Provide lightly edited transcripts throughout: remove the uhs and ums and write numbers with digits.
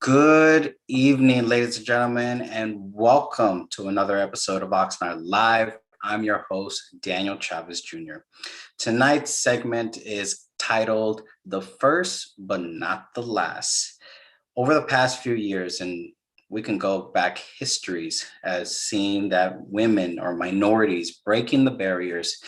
Good evening, ladies and gentlemen, and welcome to another episode of Oxnard Live. I'm your host, Daniel Chavez Jr. Tonight's segment is titled The First But Not the Last. Over the past few years, and we can go back histories as seeing that women or minorities breaking the barriers,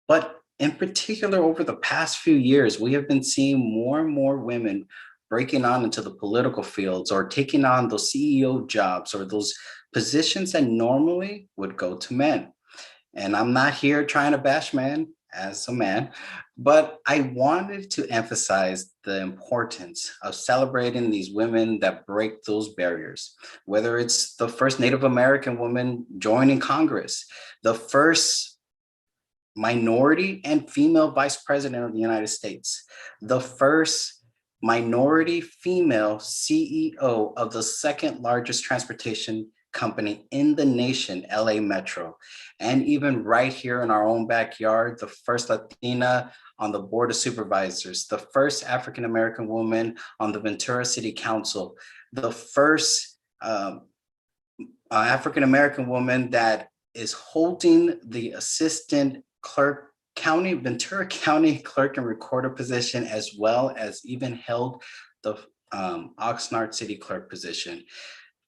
but in particular, over the past few years, we have been seeing more and more women breaking on into the political fields or taking on those CEO jobs or those positions that normally would go to men. And I'm not here trying to bash men as a man, but I wanted to emphasize the importance of celebrating these women that break those barriers, whether it's the first Native American woman joining Congress, the first minority and female vice president of the United States, the first minority female CEO of the second largest transportation company in the nation, LA Metro, and even right here in our own backyard, the first Latina on the board of supervisors, the first African American woman on the Ventura City Council, the first African American woman that is holding the assistant clerk Ventura County clerk and recorder position, as well as even held the Oxnard city clerk position.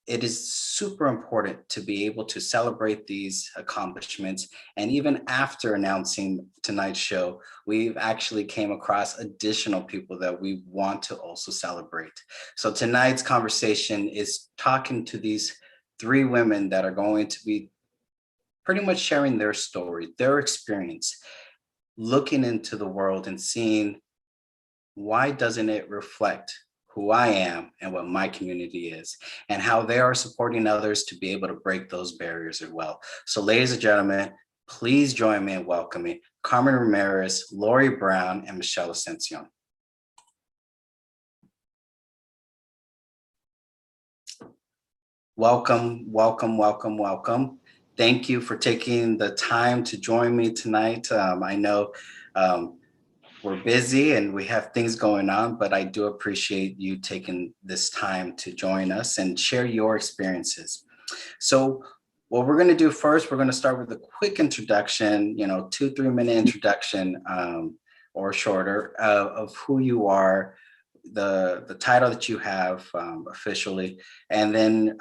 It is super important to be able to celebrate these accomplishments. And even after announcing tonight's show, we've actually came across additional people that we want to also celebrate. So tonight's conversation is talking to these three women that are going to be pretty much sharing their story, their experience, looking into the world and seeing why doesn't it reflect who I am and what my community is, and how they are supporting others to be able to break those barriers as well. So ladies and gentlemen, please join me in welcoming Carmen Ramirez, Lorrie Brown, and Michelle Ascencion. Welcome, welcome, welcome, welcome. Thank you for taking the time to join me tonight. I know we're busy and we have things going on, but I do appreciate you taking this time to join us and share your experiences. So what we're going to do first, we're going to start with a quick introduction, 2-3 minute introduction or shorter of who you are, the title that you have officially, and then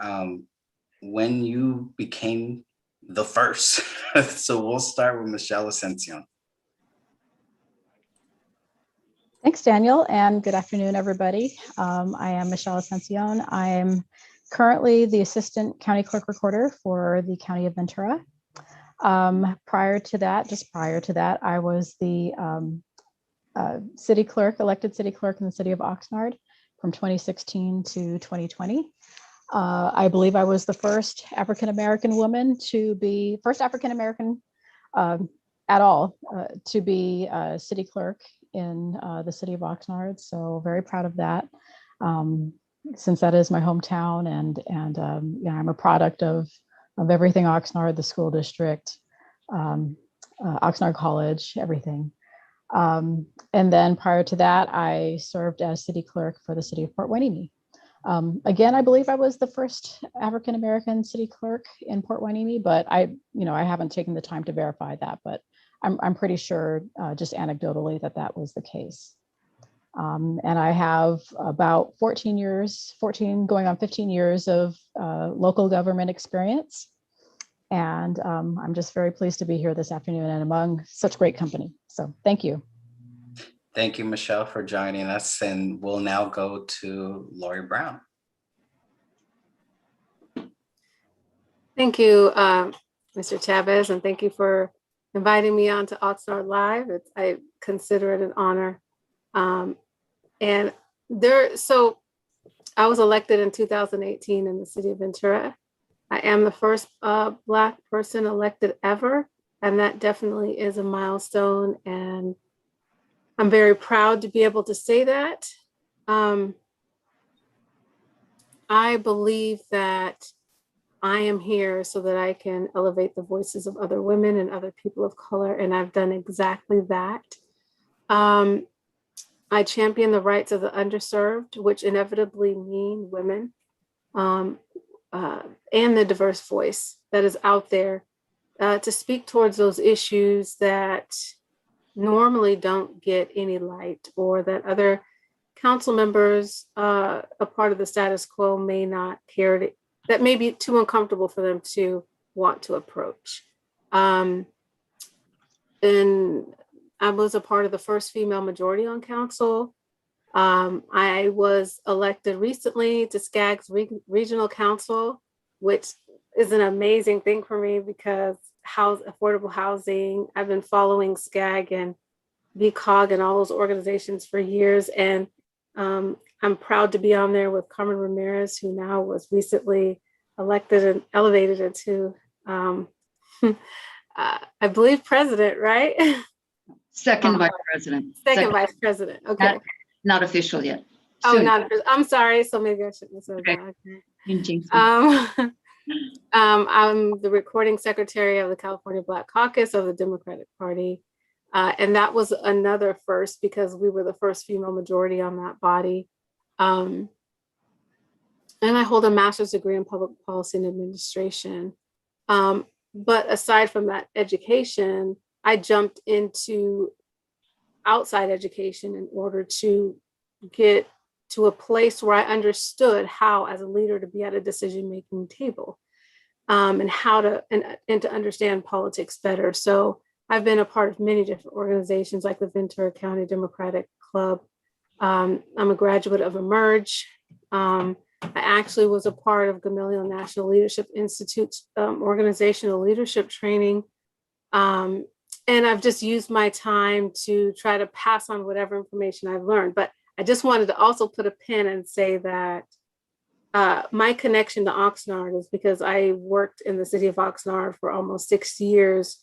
when you became the first. So we'll start with Michelle Ascencion. Thanks, Daniel, and good afternoon, everybody. I am Michelle Ascencion. I am currently the Assistant County Clerk Recorder for the County of Ventura. Prior to that, I was the elected city clerk in the city of Oxnard from 2016 to 2020. I believe I was the first African-American woman to be, at all, to be city clerk in the city of Oxnard. So very proud of that, since that is my hometown, and I'm a product of everything Oxnard, the school district, Oxnard College, everything. And then prior to that, I served as city clerk for the city of Port Hueneme. Again, I believe I was the first African-American city clerk in Port Hueneme, but I haven't taken the time to verify that, but I'm pretty sure, just anecdotally, that was the case. And I have about 14 going on 15 years of local government experience. And I'm just very pleased to be here this afternoon and among such great company. So thank you. Thank you, Michelle, for joining us. And we'll now go to Lorrie Brown. Thank you, Mr. Chavez, and thank you for inviting me on to Oxnard Live. I consider it an honor. So I was elected in 2018 in the city of Ventura. I am the first Black person elected ever, and that definitely is a milestone. And I'm very proud to be able to say that. I believe that I am here so that I can elevate the voices of other women and other people of color, and I've done exactly that. I champion the rights of the underserved, which inevitably mean women, and the diverse voice that is out there to speak towards those issues that normally don't get any light, or that other council members, a part of the status quo, may not care to, that may be too uncomfortable for them to want to approach. And I was a part of the first female majority on council. I was elected recently to SCAG's regional council, which is an amazing thing for me because affordable housing, I've been following SCAG and VCOG and all those organizations for years. And I'm proud to be on there with Carmen Ramirez, who now was recently elected and elevated into, I believe, president, right? Second vice president. Second vice president. Okay. Not official yet. Oh, Soon. not. I'm sorry. So maybe I shouldn't have said Okay. that. Okay. I'm the recording secretary of the California Black Caucus of the Democratic Party. And that was another first because we were the first female majority on that body. And I hold a master's degree in public policy and administration. But aside from that education, I jumped into outside education in order to get to a place where I understood how, as a leader, to be at a decision-making table, and how to and to understand politics better. So I've been a part of many different organizations like the Ventura County Democratic Club. I'm a graduate of Emerge. I actually was a part of Gamaliel National Leadership Institute's organizational leadership training. And I've just used my time to try to pass on whatever information I've learned. But I just wanted to also put a pin and say that my connection to Oxnard is because I worked in the city of Oxnard for almost 6 years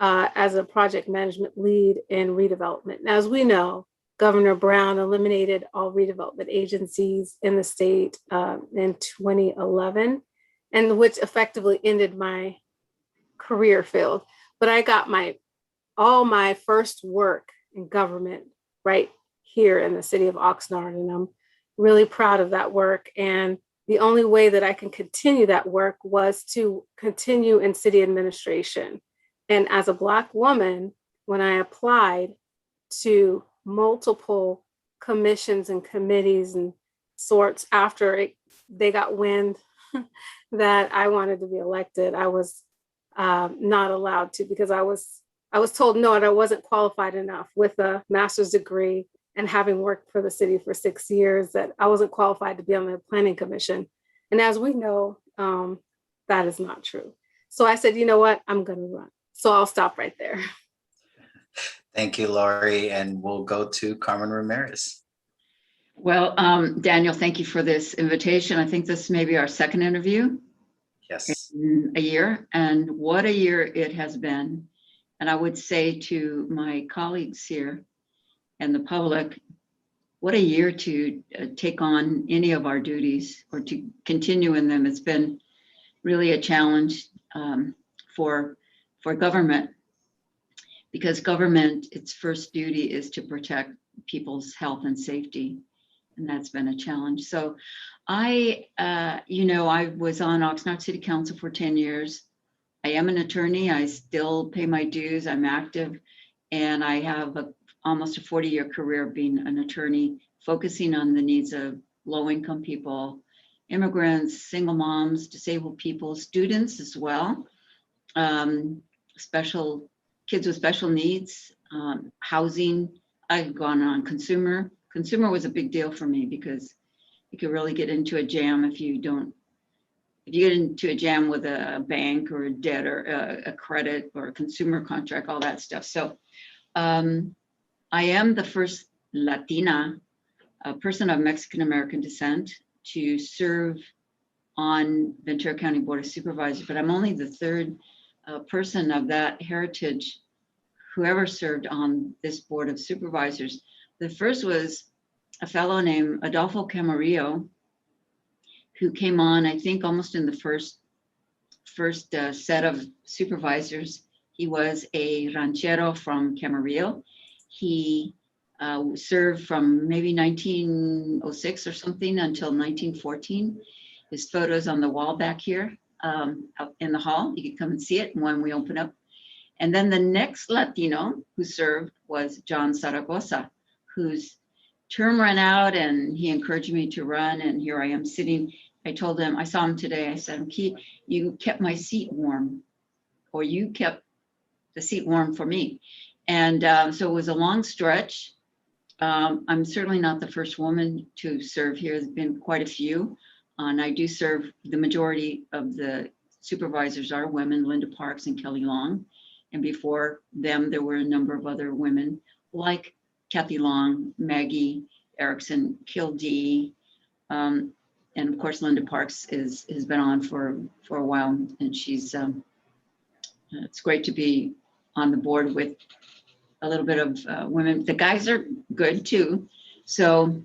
as a project management lead in redevelopment. Now, as we know, Governor Brown eliminated all redevelopment agencies in the state in 2011, and which effectively ended my career field. But I got all my first work in government right here in the city of Oxnard, and I'm really proud of that work. And the only way that I can continue that work was to continue in city administration. And as a Black woman, when I applied to multiple commissions and committees and sorts after they got wind that I wanted to be elected, I was not allowed to, because I was told no, and I wasn't qualified enough with a master's degree and having worked for the city for 6 years, that I wasn't qualified to be on the planning commission. And as we know, that is not true. So I said, you know what, I'm going to run. So I'll stop right there. Thank you, Lorrie. And we'll go to Carmen Ramirez. Well, Daniel, thank you for this invitation. I think this may be our second interview. Yes. In a year, and what a year it has been. And I would say to my colleagues here and the public, what a year to take on any of our duties or to continue in them. It's been really a challenge for government, because government, its first duty is to protect people's health and safety. And that's been a challenge. So I was on Oxnard City Council for 10 years. I am an attorney. I still pay my dues. I'm active. And I have almost a 40-year career being an attorney, focusing on the needs of low-income people, immigrants, single moms, disabled people, students as well, special kids with special needs, housing. I've gone on consumer. Consumer was a big deal for me because you could really get into a jam if you get into a jam with a bank or a debt or a credit or a consumer contract, all that stuff. So I am the first Latina, a person of Mexican-American descent, to serve on Ventura County Board of Supervisors, but I'm only the third person of that heritage who ever served on this Board of Supervisors. The first was a fellow named Adolfo Camarillo, who came on, I think, almost in the first set of supervisors. He was a ranchero from Camarillo. He served from maybe 1906 or something until 1914. His photo's on the wall back here up in the hall. You can come and see it when we open up. And then the next Latino who served was John Zaragoza, whose term ran out and he encouraged me to run. And here I am sitting. I told him, I saw him today. I said, you kept my seat warm, or you kept the seat warm for me. And so it was a long stretch. I'm certainly not the first woman to serve here. There's been quite a few. And I do serve, the majority of the supervisors are women, Linda Parks and Kelly Long. And before them, there were a number of other women like Kathy Long, Maggie Erickson, Kildee, and of course, Linda Parks has been on for a while, and she's, it's great to be on the board with a little bit of women. The guys are good too. So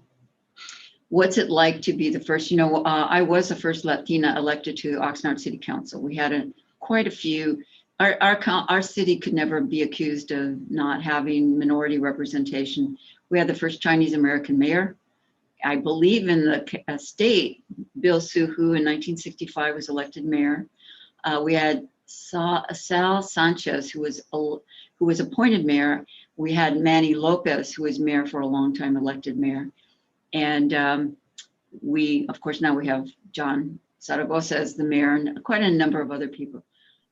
what's it like to be the first? You know, I was the first Latina elected to Oxnard City Council. We had quite a few. Our city could never be accused of not having minority representation. We had the first Chinese American mayor. I believe in the state, Bill Suhu in 1965 was elected mayor. We had Sal Sanchez, who was appointed mayor. We had Manny Lopez, who was mayor for a long time, elected mayor. And we, of course, now we have John Zaragoza as the mayor and quite a number of other people.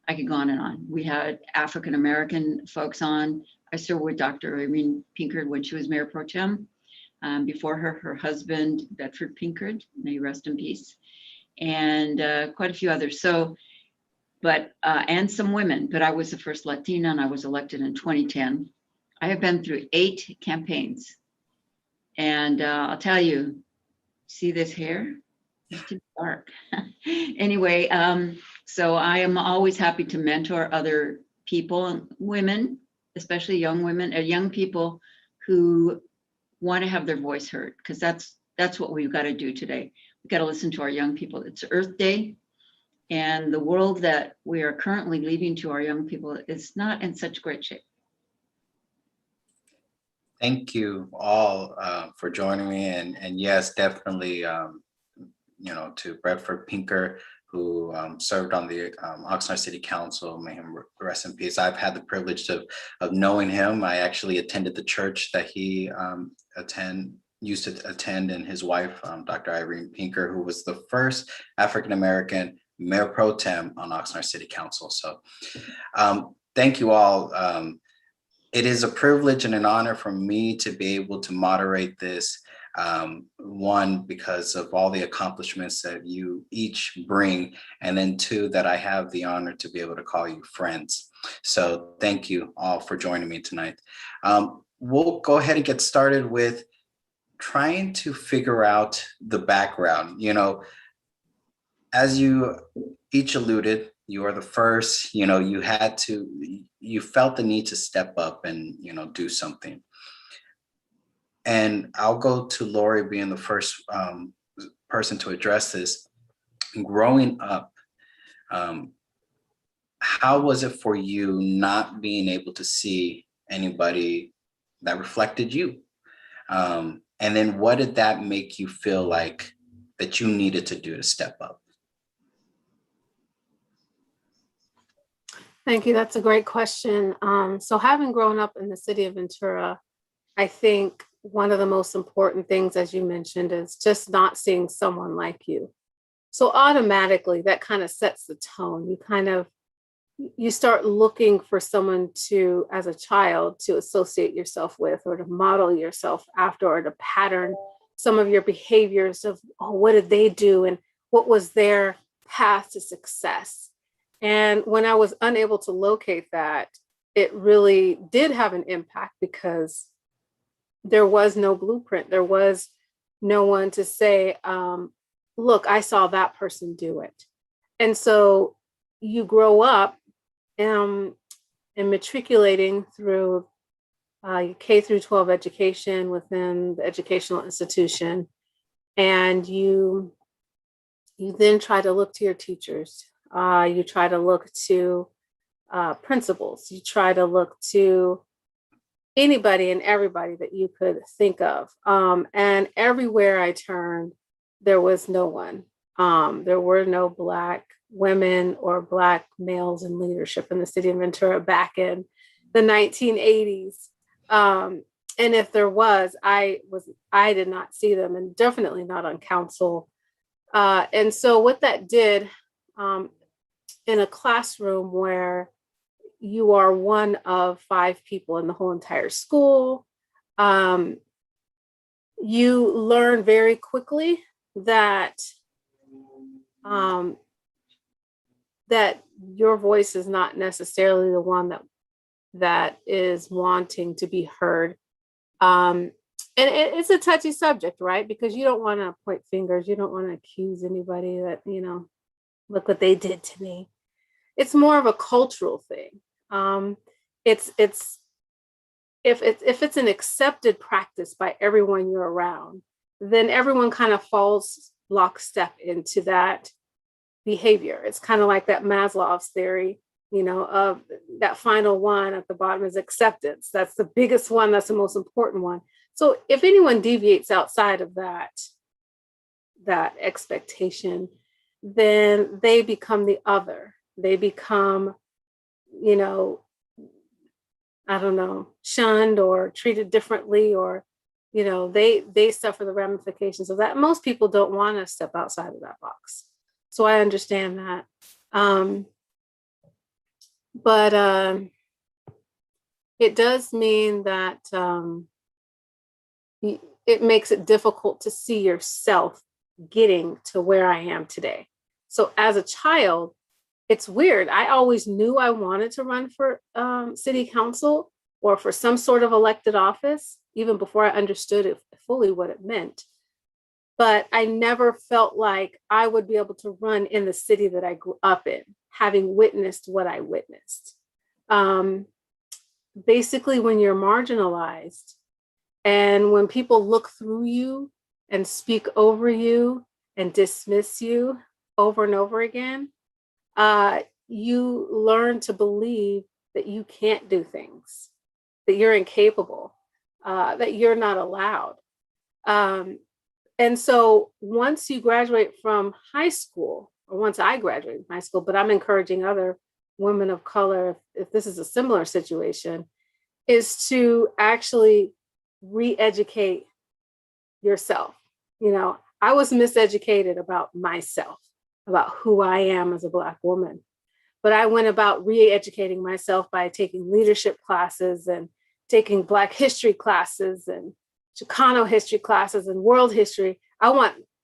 I could go on and on. We had African-American folks on. I served with Dr. Irene Pinkard when she was mayor pro tem. Before her husband, Bedford Pinkard, may he rest in peace, and quite a few others. So, but, and some women, but I was the first Latina and I was elected in 2010. I have been through 8 campaigns. And I'll tell you, see this hair? It's too dark. Anyway, so I am always happy to mentor other people, women, especially young women, young people who want to have their voice heard, because that's what we've got to do today. We've got to listen to our young people. It's Earth Day, and the world that we are currently leaving to our young people is not in such great shape. Thank you all for joining me, and yes, definitely, you know, to Bedford Pinker, who served on the Oxnard City Council, may him rest in peace. I've had the privilege of knowing him. I actually attended the church that he used to attend, and his wife, Dr. Irene Pinker, who was the first African-American mayor pro tem on Oxnard City Council. So thank you all. It is a privilege and an honor for me to be able to moderate this. One, because of all the accomplishments that you each bring, and then 2, that I have the honor to be able to call you friends. So thank you all for joining me tonight. We'll go ahead and get started with trying to figure out the background. You know, as you each alluded, you are the first, you know, you felt the need to step up and, you know, do something. And I'll go to Lorrie being the first person to address this. Growing up, how was it for you not being able to see anybody that reflected you? And then what did that make you feel like that you needed to do to step up? Thank you. That's a great question. So having grown up in the city of Ventura, I think one of the most important things, as you mentioned, is just not seeing someone like you. So automatically that kind of sets the tone. You start looking for someone to, as a child, to associate yourself with, or to model yourself after, or to pattern some of your behaviors of, oh, what did they do? And what was their path to success? And when I was unable to locate that, it really did have an impact, because there was no blueprint. There was no one to say, look, I saw that person do it. And so you grow up and matriculating through K through 12 education within the educational institution. And you then try to look to your teachers. You try to look to principals. You try to look to anybody and everybody that you could think of. And everywhere I turned, there was no one. There were no Black women or Black males in leadership in the city of Ventura back in the 1980s. And if there was, I did not see them, and definitely not on council. And so what that did, in a classroom where you are one of 5 people in the whole entire school, you learn very quickly that that your voice is not necessarily the one that is wanting to be heard. And it's a touchy subject, right? Because you don't want to point fingers. You don't want to accuse anybody that, look what they did to me. It's more of a cultural thing. If it's an accepted practice by everyone you're around, then everyone kind of falls lockstep into that behavior. It's kind of like that Maslow's theory, of that final one at the bottom is acceptance. That's the biggest one. That's the most important one. So if anyone deviates outside of that expectation, then they become the other. They become, I don't know, shunned or treated differently, or, they suffer the ramifications of that. Most people don't want to step outside of that box. So I understand that. But it does mean that it makes it difficult to see yourself getting to where I am today. So as a child, it's weird. I always knew I wanted to run for city council or for some sort of elected office, even before I understood fully what it meant. But I never felt like I would be able to run in the city that I grew up in, having witnessed what I witnessed. Basically, when you're marginalized and when people look through you and speak over you and dismiss you over and over again, you learn to believe that you can't do things, that you're incapable, that you're not allowed. And so once you graduate from high school, or once I graduated from high school, but I'm encouraging other women of color, if this is a similar situation, is to actually re-educate yourself. I was miseducated about myself, about who I am as a Black woman. But I went about re-educating myself by taking leadership classes and taking Black history classes and Chicano history classes and world history.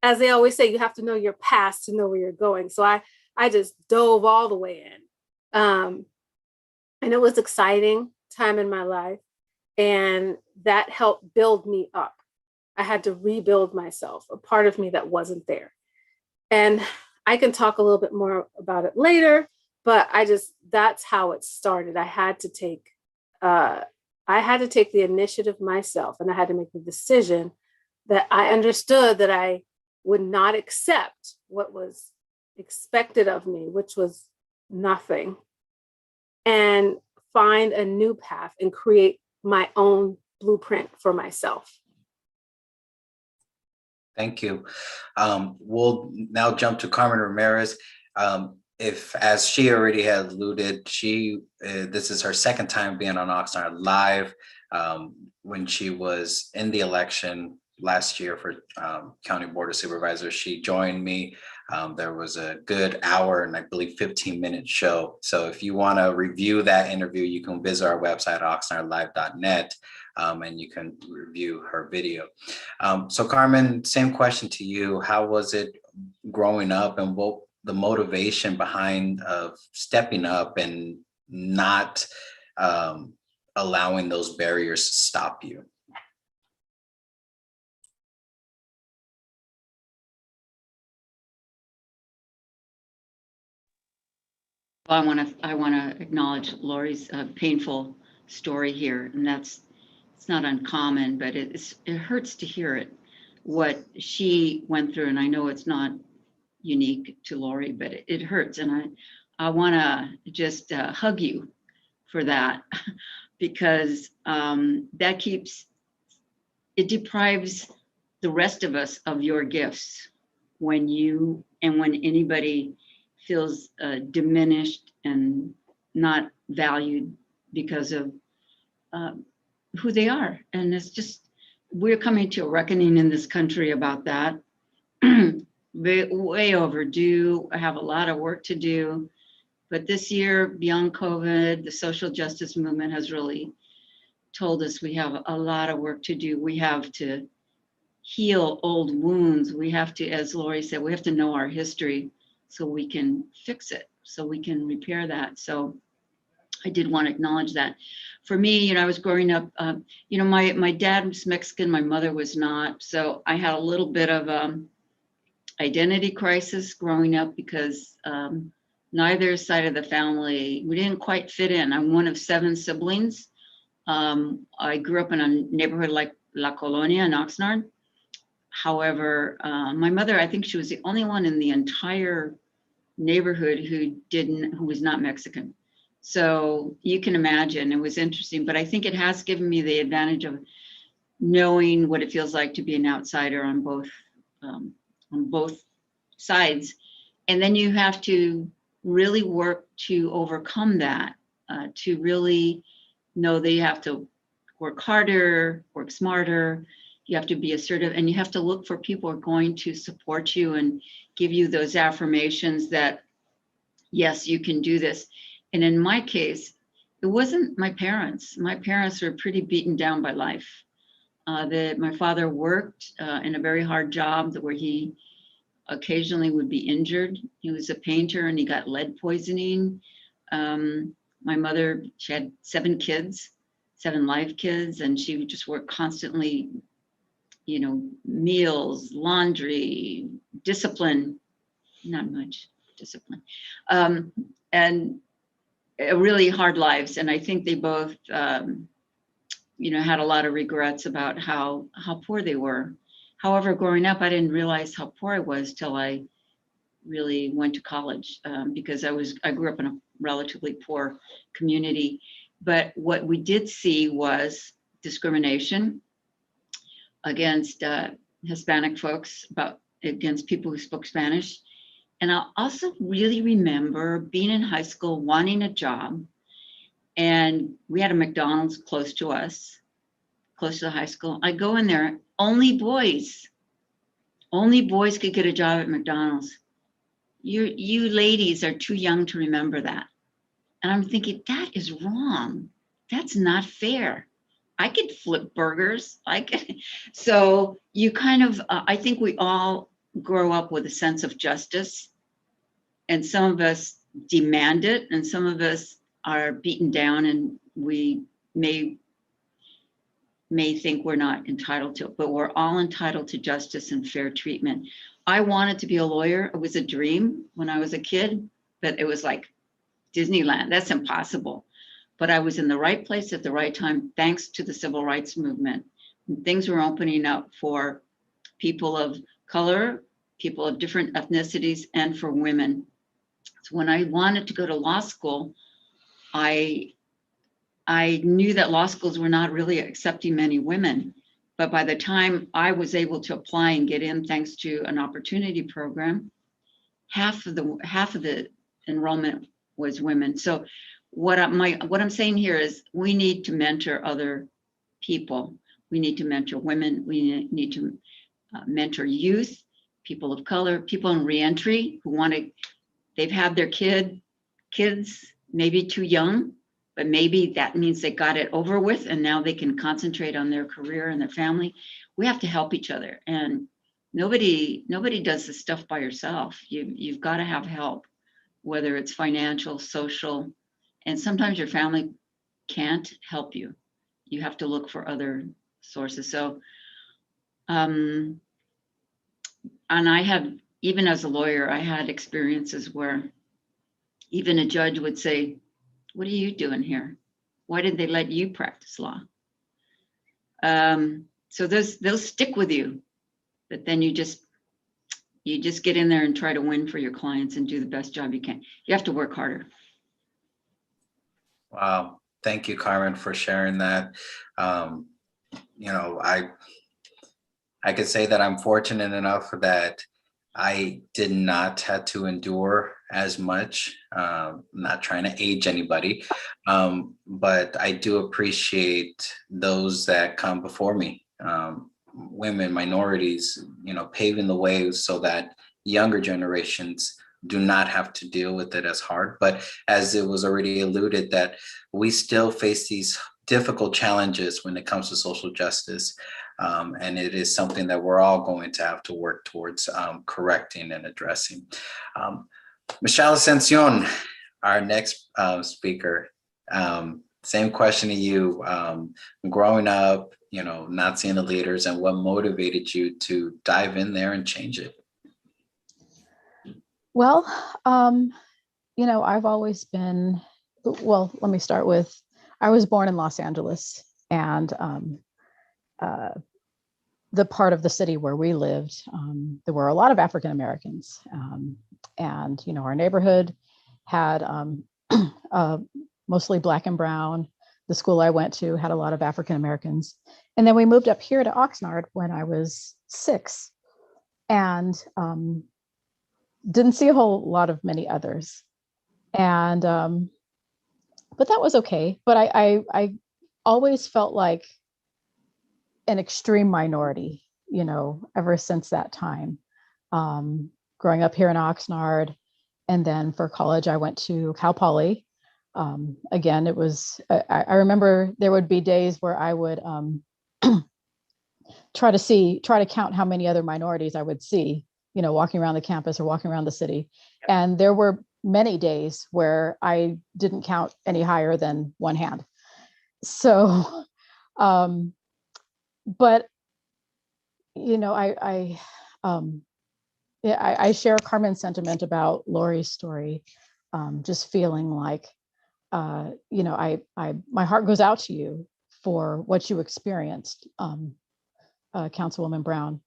As they always say, you have to know your past to know where you're going. So I just dove all the way in. And it was exciting time in my life. And that helped build me up. I had to rebuild myself, a part of me that wasn't there. And I can talk a little bit more about it later, but that's how it started. I had to take the initiative myself, and I had to make the decision that I understood that I would not accept what was expected of me, which was nothing, and find a new path and create my own blueprint for myself. Thank you. We'll now jump to Carmen Ramirez. If, as she already had alluded, this is her second time being on Oxnard Live. When she was in the election last year for County Board of Supervisors, she joined me. There was a good hour and I believe 15-minute show. So if you want to review that interview, you can visit our website, oxnardlive.net, and you can review her video. So Carmen, same question to you. How was it growing up, and what the motivation behind stepping up and not allowing those barriers to stop you? Well, I want to acknowledge Lorrie's painful story here, and it's not uncommon, but it hurts to hear it, what she went through, and I know it's not unique to Lorrie, but it hurts, and I want to just hug you for that. because that it deprives the rest of us of your gifts when anybody feels diminished and not valued because of who they are. And it's just, we're coming to a reckoning in this country about that. Way overdue. I have a lot of work to do. But this year, beyond COVID, the social justice movement has really told us we have a lot of work to do. We have to heal old wounds. We have to, as Lorrie said, we have to know our history so we can fix it, so we can repair that. So I did want to acknowledge that. For me, I was growing up, my dad was Mexican, my mother was not. So I had a little bit of identity crisis growing up because neither side of the family, we didn't quite fit in. I'm one of 7 siblings. I grew up in a neighborhood like La Colonia in Oxnard. However, my mother, I think she was the only one in the entire neighborhood who was not Mexican. So you can imagine, it was interesting, but I think it has given me the advantage of knowing what it feels like to be an outsider on both sides. And then you have to really work to overcome that, to really know that you have to work harder, work smarter, you have to be assertive, and you have to look for people who are going to support you and give you those affirmations that, yes, you can do this. And in my case, it wasn't my parents. My parents were pretty beaten down by life. My father worked in a very hard job where he occasionally would be injured. He was a painter and he got lead poisoning. My mother, she had 7 kids, 7 live kids, and she would just work constantly, meals, laundry, discipline, not much discipline, and really hard lives. And I think they both, had a lot of regrets about how poor they were. However, growing up, I didn't realize how poor I was till I really went to college, because I grew up in a relatively poor community. But what we did see was discrimination against Hispanic folks, against people who spoke Spanish. And I also really remember being in high school, wanting a job, and we had a McDonald's close to us, close to the high school. I go in there, only boys could get a job at McDonald's. You ladies are too young to remember that. And I'm thinking, that is wrong. That's not fair. I could flip burgers. So you kind of, I think we all grow up with a sense of justice, and some of us demand it, and some of us are beaten down, and we may think we're not entitled to it, but we're all entitled to justice and fair treatment. I wanted to be a lawyer. It was a dream when I was a kid, but it was like Disneyland. That's impossible. But I was in the right place at the right time, thanks to the civil rights movement. Things were opening up for people of color, people of different ethnicities, and for women. So when I wanted to go to law school, I knew that law schools were not really accepting many women. But by the time I was able to apply and get in, thanks to an opportunity program, half of the enrollment was women. So what I'm saying here is we need to mentor other people. We need to mentor women. We need to mentor youth, people of color, people in reentry who they've had their kids maybe too young, but maybe that means they got it over with and now they can concentrate on their career and their family. We have to help each other, and nobody does this stuff by yourself. You've got to have help, whether it's financial, social, and sometimes your family can't help you. You have to look for other sources. So, and I have, even as a lawyer, I had experiences where even a judge would say, "What are you doing here? Why did they let you practice law?" So those stick with you, but then you just get in there and try to win for your clients and do the best job you can. You have to work harder. Wow. Thank you, Carmen, for sharing that. You know, I could say that I'm fortunate enough that I did not have to endure as much. Not trying to age anybody, but I do appreciate those that come before me, women, minorities, you know, paving the way so that younger generations do not have to deal with it as hard. But as it was already alluded, that we still face these difficult challenges when it comes to social justice. And it is something that we're all going to have to work towards correcting and addressing. Michelle Ascencion, our next speaker, same question to you. Growing up, you know, not seeing the leaders, and what motivated you to dive in there and change it? Well, you know, I've always been, well, let me start with, I was born in Los Angeles, and the part of the city where we lived, there were a lot of African Americans, and you know, our neighborhood had mostly Black and brown. The school I went to had a lot of African Americans, and then we moved up here to Oxnard when I was 6, and didn't see a whole lot of many others, and but that was okay. But I always felt like an extreme minority, you know, ever since that time. Growing up here in Oxnard, and then for college, I went to Cal Poly. Again, it was, I remember there would be days where I would try to count how many other minorities I would see, you know, walking around the campus or walking around the city. And there were many days where I didn't count any higher than one hand. So, but you know, I share Carmen's sentiment about Lorrie's story. Just feeling like, you know, my heart goes out to you for what you experienced, Councilwoman Brown.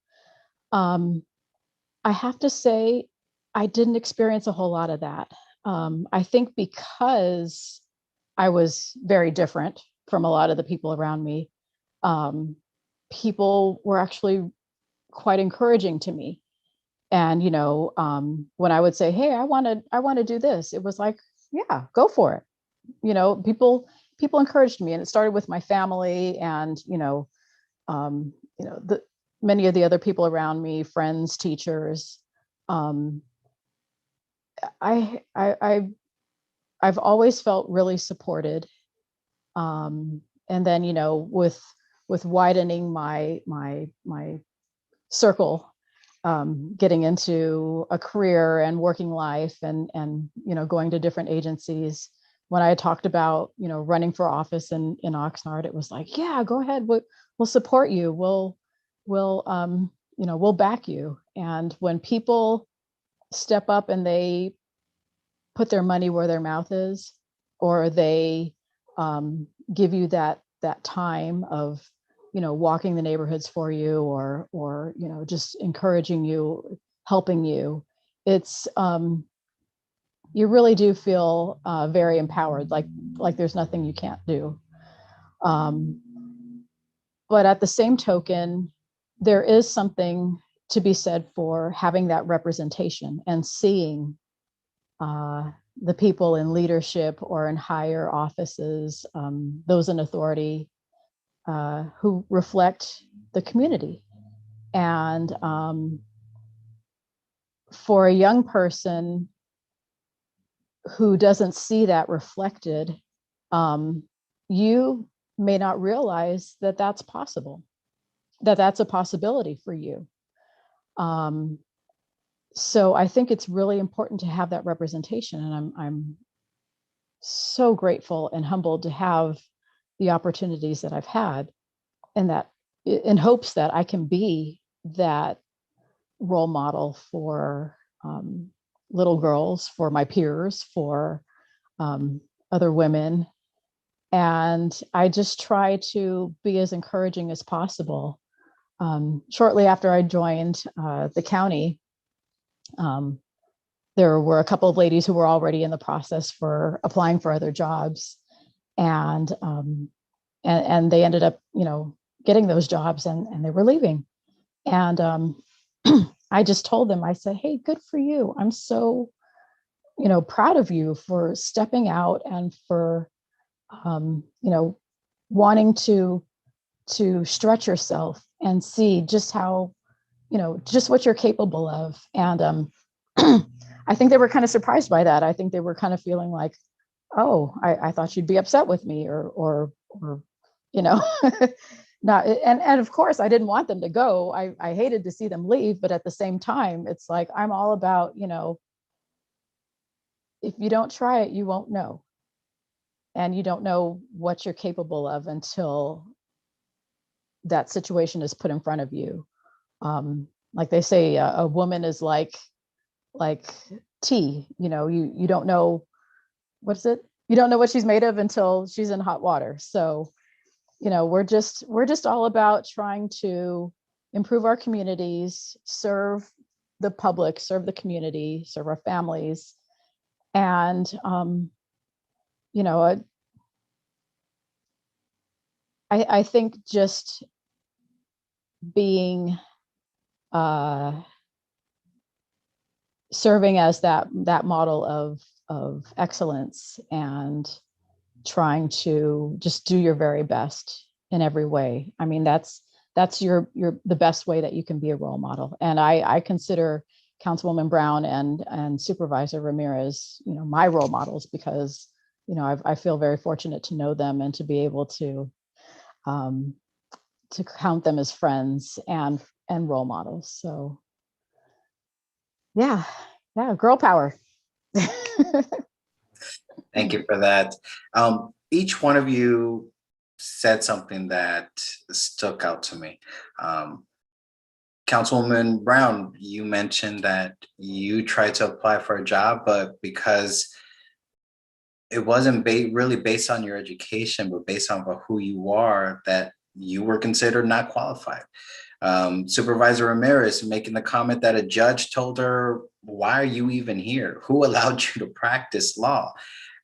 I have to say, I didn't experience a whole lot of that. I think because I was very different from a lot of the people around me, people were actually quite encouraging to me. And, you know, when I would say, hey, I want to do this, it was like, yeah, go for it. You know, people encouraged me, and it started with my family, and, many of the other people around me, friends, teachers. I've always felt really supported. And then, you know, with widening my circle, getting into a career and working life, and you know, going to different agencies. When I talked about, you know, running for office in Oxnard, it was like, yeah, go ahead. We'll support you. We'll back you. And when people step up and they put their money where their mouth is, or they give you that time of, you know, walking the neighborhoods for you, or you know, just encouraging you, helping you, it's you really do feel very empowered, like there's nothing you can't do. But at the same token, there is something to be said for having that representation and seeing the people in leadership or in higher offices, those in authority, who reflect the community. And for a young person who doesn't see that reflected, you may not realize that that's possible, that that's a possibility for you. So I think it's really important to have that representation, and I'm so grateful and humbled to have the opportunities that I've had, and that in hopes that I can be that role model for little girls, for my peers, for other women. And I just try to be as encouraging as possible. Shortly after I joined the county, there were a couple of ladies who were already in the process for applying for other jobs. and they ended up, getting those jobs, and they were leaving. And I just told them, I said, hey, good for you. I'm so, proud of you for stepping out and for, wanting to stretch yourself and see just how, just what you're capable of. And I think they were kind of surprised by that. I think they were kind of feeling like, oh, I thought you'd be upset with me or not. And of course I didn't want them to go. I hated to see them leave, but at the same time, it's like, I'm all about, if you don't try it, you won't know. And you don't know what you're capable of until that situation is put in front of you. Like they say, a woman is like tea, you don't know, what's it? You don't know what she's made of until she's in hot water. So, we're just all about trying to improve our communities, serve the public, serve the community, serve our families. And, I think just being, serving as that model of excellence and trying to just do your very best in every way. I mean, that's your the best way that you can be a role model. And I consider Councilwoman Brown and Supervisor Ramirez, my role models, because, I feel very fortunate to know them and to be able to count them as friends and role models. So yeah, girl power. Thank you for that. Each one of you said something that stuck out to me. Councilwoman Brown, you mentioned that you tried to apply for a job, but because it wasn't really based on your education, but based on who you are, that you were considered not qualified. Supervisor Ramirez making the comment that a judge told her, why are you even here? Who allowed you to practice law?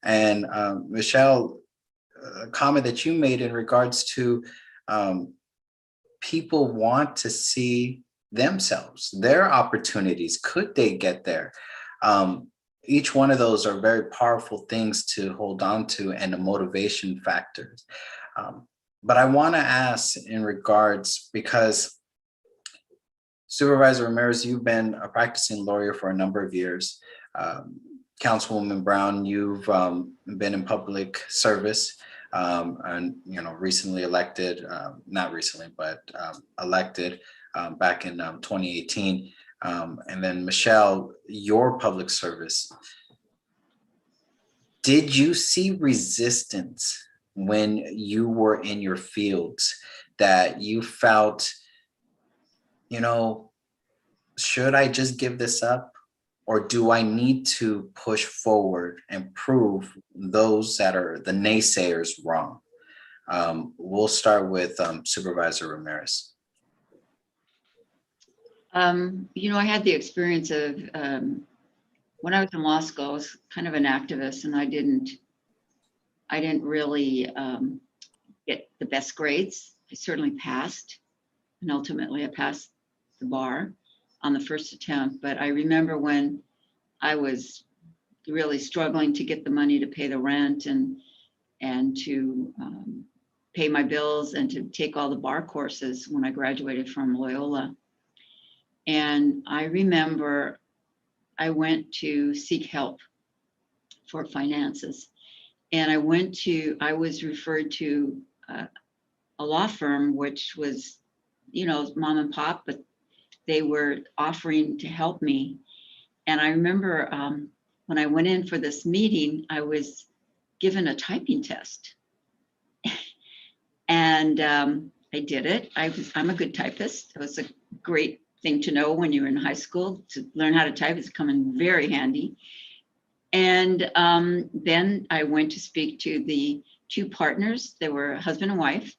And Michelle, a comment that you made in regards to people want to see themselves, their opportunities, could they get there? Each one of those are very powerful things to hold on to and the motivation factors. But I want to ask in regards, because Supervisor Ramirez, you've been a practicing lawyer for a number of years. Councilwoman Brown, you've been in public service and recently elected, not recently, but elected back in 2018. And then Michelle, your public service. Did you see resistance when you were in your fields that you felt, should I just give this up? Or do I need to push forward and prove those that are the naysayers wrong? We'll start with Supervisor Ramirez. I had the experience of when I was in law school, I was kind of an activist, and I didn't really get the best grades. I certainly passed, and ultimately I passed the bar on the first attempt. But I remember when I was really struggling to get the money to pay the rent and to pay my bills and to take all the bar courses when I graduated from Loyola. And I remember I went to seek help for finances. And I was referred to a law firm, which was, mom and pop, but they were offering to help me. And I remember when I went in for this meeting, I was given a typing test. And I did it. I'm a good typist. It was a great thing to know when you were in high school, to learn how to type. It's come in very handy. And then I went to speak to the two partners. They were husband and wife.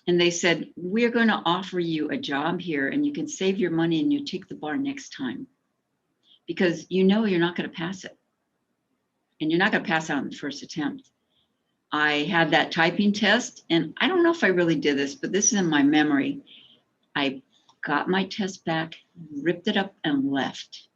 And they said, we're going to offer you a job here, and you can save your money and you take the bar next time, because you're not going to pass it. and you're not going to pass out in the first attempt. I had that typing test, and I don't know if I really did this, but this is in my memory. I got my test back, ripped it up, and left.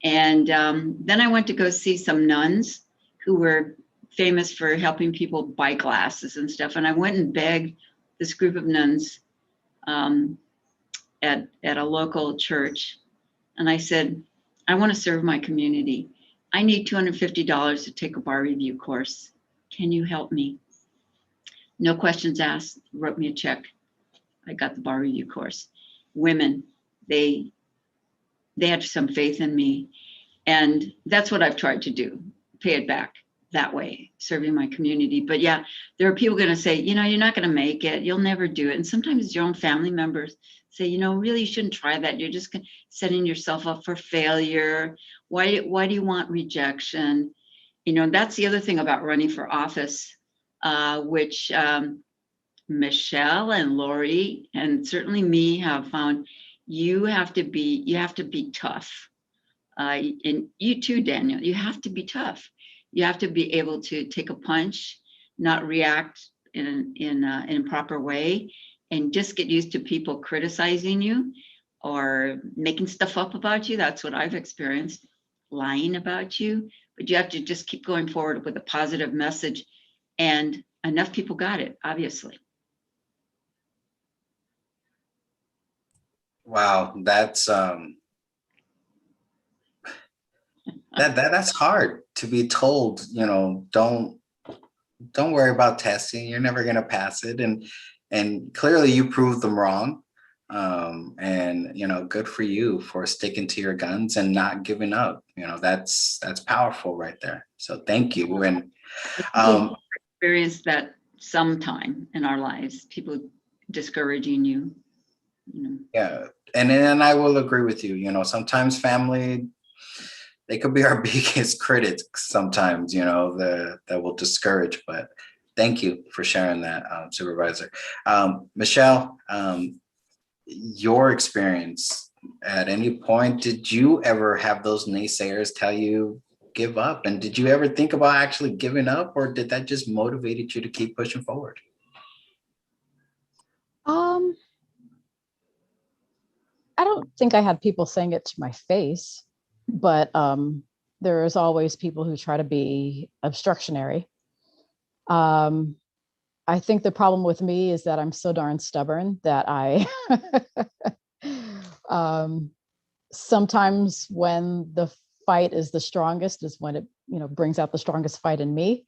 And then I went to go see some nuns who were famous for helping people buy glasses and stuff. And I went and begged this group of nuns at a local church. And I said, I want to serve my community. I need $250 to take a bar review course. Can you help me? No questions asked, wrote me a check. I got the bar review course. Women, they had some faith in me. And that's what I've tried to do, pay it back that way, serving my community. But yeah, there are people going to say, you know, you're not going to make it. You'll never do it. And sometimes your own family members say, you know, really, you shouldn't try that. You're just setting yourself up for failure. Why do you want rejection? You know, that's the other thing about running for office, which Michelle and Lorrie, and certainly me, have found. You have to be tough. And you too, Daniel, you have to be tough. You have to be able to take a punch, not react in an improper way, and just get used to people criticizing you or making stuff up about you. That's what I've experienced, lying about you. But you have to just keep going forward with a positive message. And enough people got it, obviously. Wow, that's that's hard to be told, you know, don't worry about testing, you're never going to pass it. And clearly you proved them wrong. And you know, good for you for sticking to your guns and not giving up. You know, that's powerful right there. So thank you. And Experience that sometime in our lives, people discouraging you, you know. Yeah, and then I will agree with you. You know, sometimes family, they could be our biggest critics sometimes, you know, that will discourage. But thank you for sharing that, Supervisor. Michelle, your experience, at any point, did you ever have those naysayers tell you give up? And did you ever think about actually giving up, or did that just motivated you to keep pushing forward? I don't think I had people saying it to my face, but there's always people who try to be obstructionary. I think the problem with me is that I'm so darn stubborn that I sometimes when the fight is the strongest is when it, you know, brings out the strongest fight in me.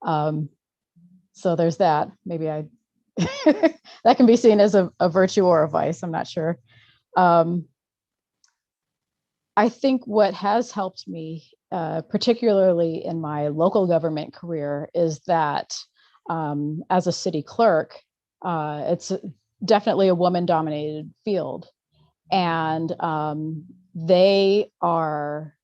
So there's that. Maybe that can be seen as a virtue or a vice. I'm not sure. I think what has helped me, particularly in my local government career, is that as a city clerk, it's definitely a woman-dominated field. And they are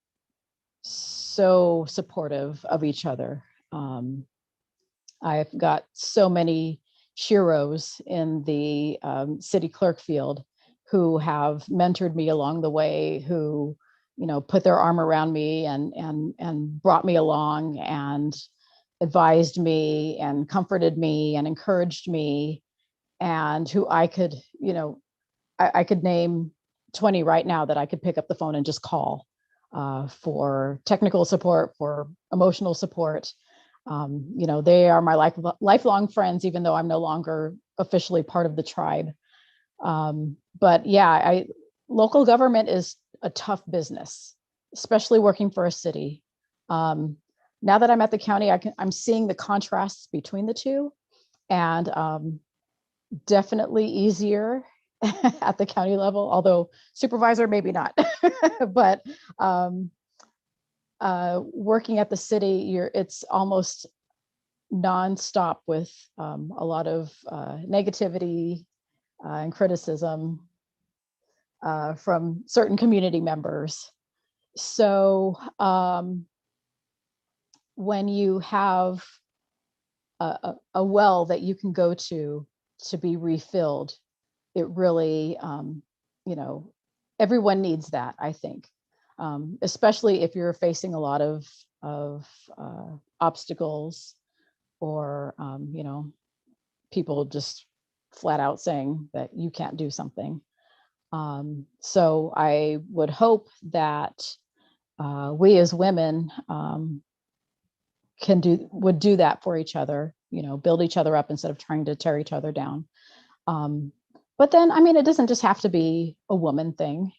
so supportive of each other. I've got so many sheroes in the city clerk field who have mentored me along the way, who, you know, put their arm around me and brought me along and advised me and comforted me and encouraged me, and who I could, you know, I could name 20 right now that I could pick up the phone and just call for technical support, for emotional support. You know, they are my lifelong friends, even though I'm no longer officially part of the tribe. But yeah, local government is a tough business, especially working for a city. Now that I'm at the county, I'm seeing the contrasts between the two, and definitely easier at the county level, although supervisor, maybe not. But working at the city, it's almost nonstop with a lot of negativity and criticism from certain community members. So when you have a well that you can go to be refilled, it really, you know, everyone needs that, I think, especially if you're facing a lot of obstacles or, people just flat out saying that you can't do something. So I would hope that we as women would do that for each other, build each other up instead of trying to tear each other down. But then, it doesn't just have to be a woman thing,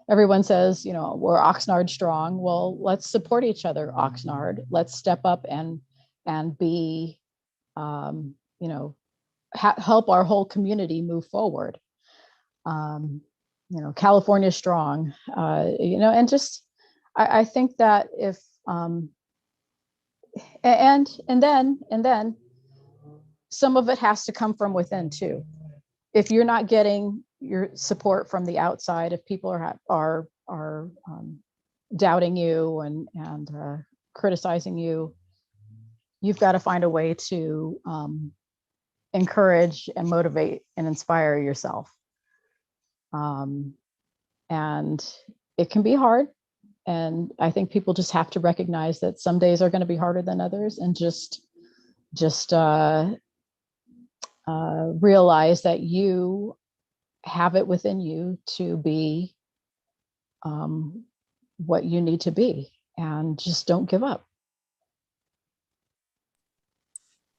everyone says, we're Oxnard strong. Well, let's support each other, Oxnard. Let's step up and be, help our whole community move forward. California strong, and just, I think that if, and then some of it has to come from within too. If you're not getting your support from the outside, if people are doubting you and criticizing you, you've got to find a way to encourage and motivate and inspire yourself. And it can be hard. And I think people just have to recognize that some days are going to be harder than others, and just realize that you have it within you to be what you need to be, and just don't give up.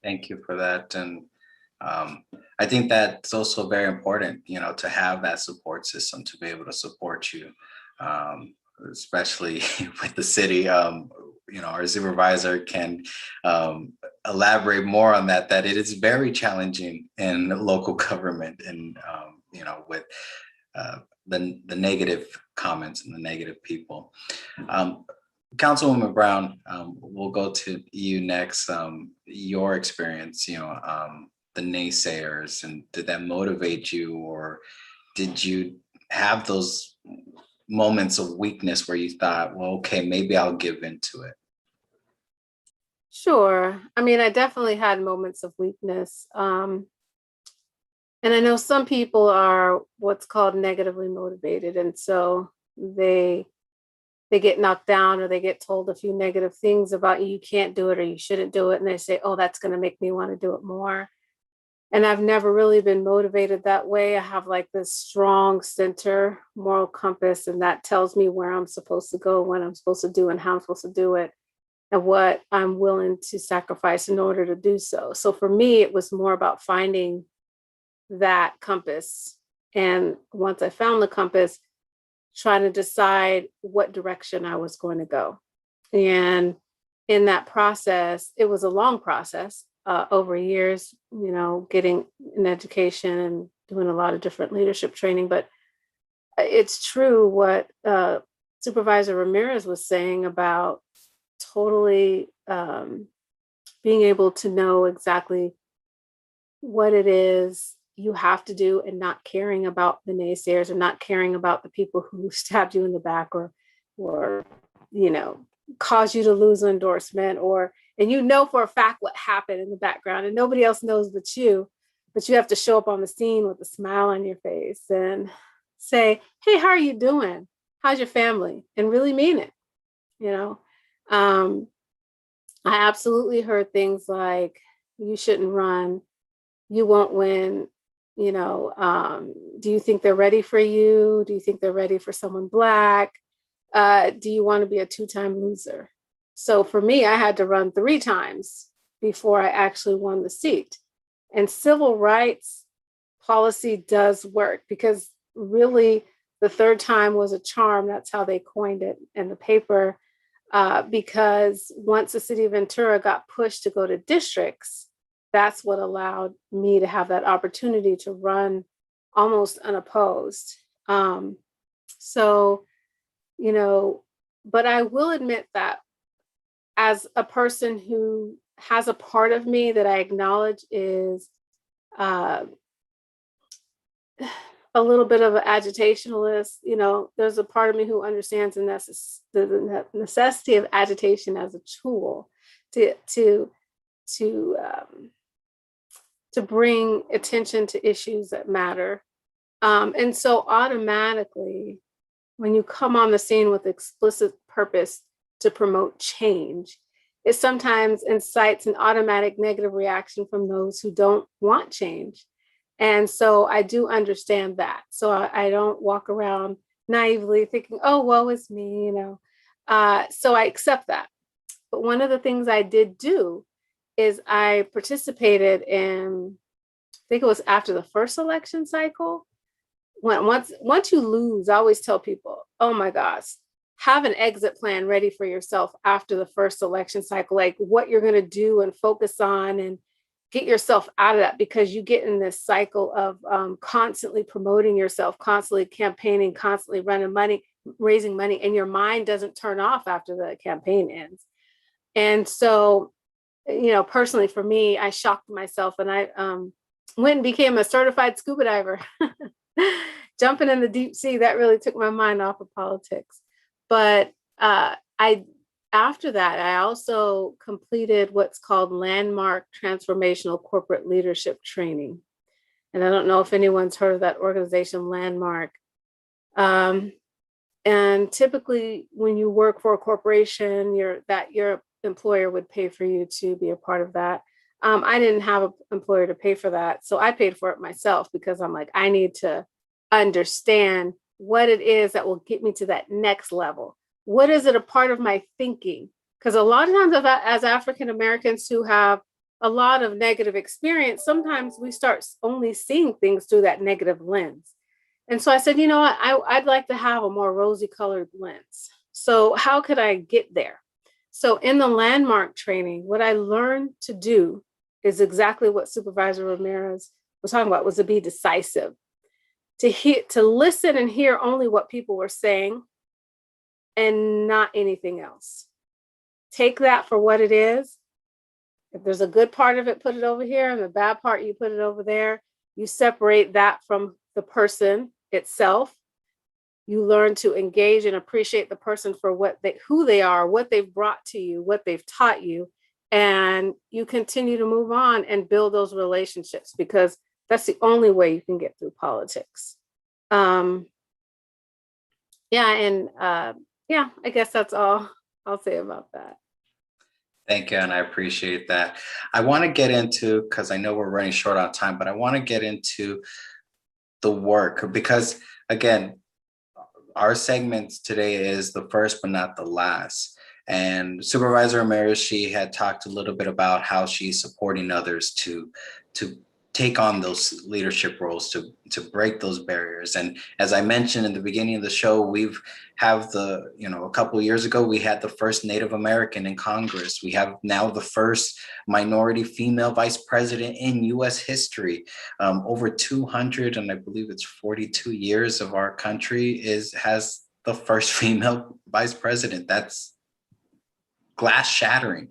Thank you for that. And I think that's also very important, to have that support system to be able to support you, especially with the city. Our supervisor can elaborate more on that it is very challenging in local government, and with the negative comments and the negative people. Councilwoman Brown, we'll go to you next. Your experience, the naysayers, and did that motivate you, or did you have those moments of weakness where you thought, well, okay, maybe I'll give into it? Sure. I definitely had moments of weakness. And I know some people are what's called negatively motivated. And so they get knocked down, or they get told a few negative things about you can't do it, or you shouldn't do it. And they say, oh, that's going to make me want to do it more. And I've never really been motivated that way. I have like this strong center moral compass, and that tells me where I'm supposed to go, what I'm supposed to do, and how I'm supposed to do it, and what I'm willing to sacrifice in order to do so. So for me, it was more about finding that compass. And once I found the compass, trying to decide what direction I was going to go. And in that process, it was a long process, over years, getting an education and doing a lot of different leadership training. But it's true what Supervisor Ramirez was saying about totally being able to know exactly what it is you have to do, and not caring about the naysayers, or not caring about the people who stabbed you in the back, or cause you to lose an endorsement, and for a fact what happened in the background, and nobody else knows but you have to show up on the scene with a smile on your face and say, hey, how are you doing? How's your family? And really mean it. I absolutely heard things like, you shouldn't run, you won't win. Do you think they're ready for you? Do you think they're ready for someone Black? Do you want to be a 2-time loser? So for me, I had to run 3 times before I actually won the seat. And civil rights policy does work, because really the 3rd time was a charm. That's how they coined it in the paper. Because once the city of Ventura got pushed to go to districts, that's what allowed me to have that opportunity to run almost unopposed. But I will admit that as a person who has a part of me that I acknowledge is a little bit of an agitationalist, there's a part of me who understands the necessity of agitation as a tool to bring attention to issues that matter. And so automatically, when you come on the scene with explicit purpose to promote change. It sometimes incites an automatic negative reaction from those who don't want change. And so I do understand that. So I don't walk around naively thinking, oh, woe is me, you know. So I accept that. But one of the things I did do is I participated in, I think it was after the first election cycle. Once you lose, I always tell people, oh my gosh, have an exit plan ready for yourself after the first election cycle, like what you're going to do and focus on and get yourself out of that, because you get in this cycle of constantly promoting yourself, constantly campaigning, constantly raising money, and your mind doesn't turn off after the campaign ends. And so, you know, personally for me, I shocked myself and I went and became a certified scuba diver. Jumping in the deep sea, that really took my mind off of politics. But after that, I also completed what's called Landmark Transformational Corporate Leadership Training. And I don't know if anyone's heard of that organization, Landmark. And typically when you work for a corporation, your employer would pay for you to be a part of that. I didn't have an employer to pay for that. So I paid for it myself because I'm like, I need to understand what it is that will get me to that next level. What is it a part of my thinking? Because a lot of times as African Americans who have a lot of negative experience, sometimes we start only seeing things through that negative lens. And so I said, you know what, I'd like to have a more rosy colored lens. So how could I get there? So in the Landmark training, what I learned to do is exactly what Supervisor Ramirez was talking about, was to be decisive, to listen and hear only what people were saying and not anything else. Take that for what it is. If there's a good part of it, put it over here, and the bad part, you put it over there. You separate that from the person itself. You learn to engage and appreciate the person for who they are, what they've brought to you, what they've taught you, and you continue to move on and build those relationships, because that's the only way you can get through politics. I guess that's all I'll say about that. Thank you, and I appreciate that. I want to get into, because I know we're running short on time, but I want to get into the work, because again, our segment today is the first but not the last. And Supervisor Ramirez, she had talked a little bit about how she's supporting others to take on those leadership roles, to break those barriers. And as I mentioned in the beginning of the show, a couple of years ago, we had the first Native American in Congress. We have now the first minority female vice president in US history. Over 200, and I believe it's 42 years of our country has the first female vice president. That's glass shattering.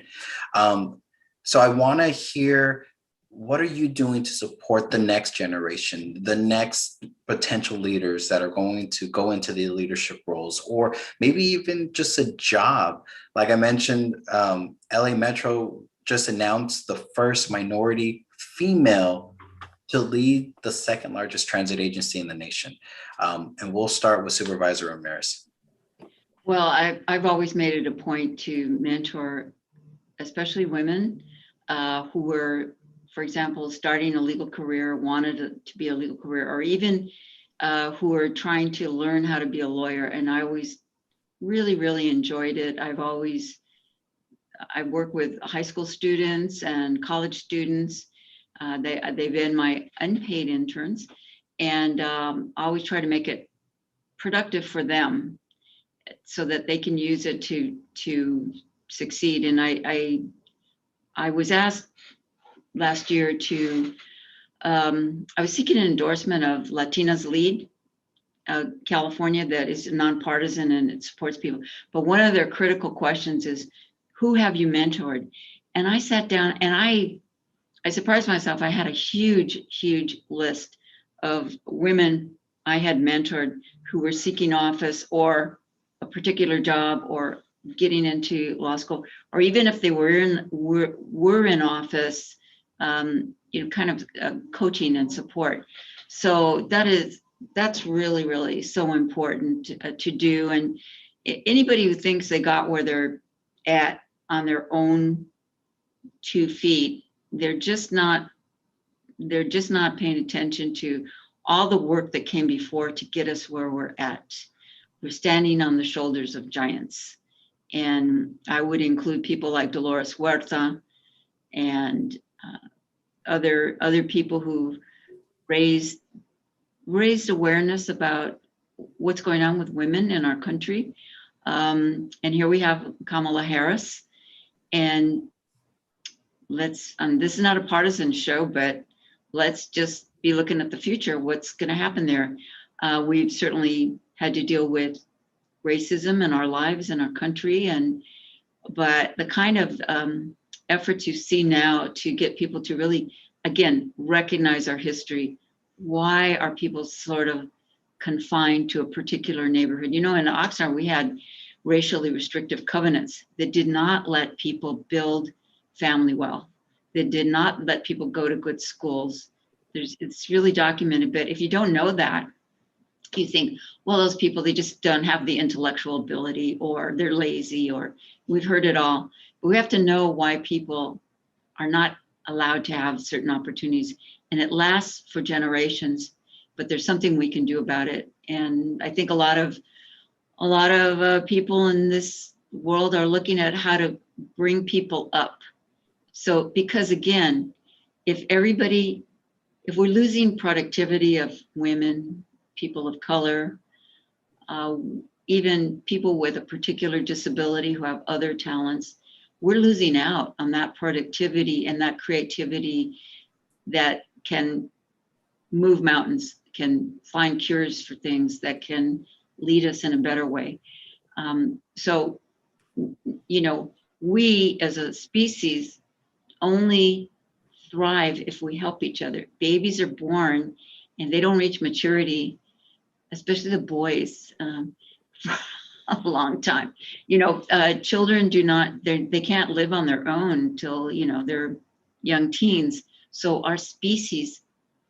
So I want to hear, what are you doing to support the next generation, the next potential leaders that are going to go into the leadership roles, or maybe even just a job? Like I mentioned, LA Metro just announced the first minority female to lead the second largest transit agency in the nation. And we'll start with Supervisor Ramirez. Well, I've always made it a point to mentor, especially women who were, for example, starting a legal career, wanted to be a legal career, or even who are trying to learn how to be a lawyer. And I always really, really enjoyed it. I work with high school students and college students. They've been my unpaid interns, and I always try to make it productive for them so that they can use it to succeed. And I was asked last year I was seeking an endorsement of Latinas Lead California, that is nonpartisan and it supports people. But one of their critical questions is, who have you mentored? And I sat down and I surprised myself. I had a huge, huge list of women I had mentored who were seeking office or a particular job or getting into law school, or even if they were in office, kind of coaching and support. So that's really, really so important to do. And anybody who thinks they got where they're at on their own 2 feet, they're just not paying attention to all the work that came before to get us where we're at. We're standing on the shoulders of giants. And I would include people like Dolores Huerta and other people who raised awareness about what's going on with women in our country. And here we have Kamala Harris. And this is not a partisan show, but let's just be looking at the future. What's going to happen there? We've certainly had to deal with racism in our lives, in our country, but the kind of efforts you see now to get people to really, again, recognize our history. Why are people sort of confined to a particular neighborhood? In Oxnard, we had racially restrictive covenants that did not let people build family wealth. That did not let people go to good schools. It's really documented, but if you don't know that, you think, well, those people, they just don't have the intellectual ability, or they're lazy, or we've heard it all. But we have to know why people are not allowed to have certain opportunities, and it lasts for generations, but there's something we can do about it. And I think a lot of people in this world are looking at how to bring people up. So, because again, if we're losing productivity of women, people of color, even people with a particular disability who have other talents, we're losing out on that productivity and that creativity that can move mountains, can find cures for things, that can lead us in a better way. So, we as a species only thrive if we help each other. Babies are born and they don't reach maturity, especially the boys, for a long time. Children they can't live on their own until, they're young teens. So our species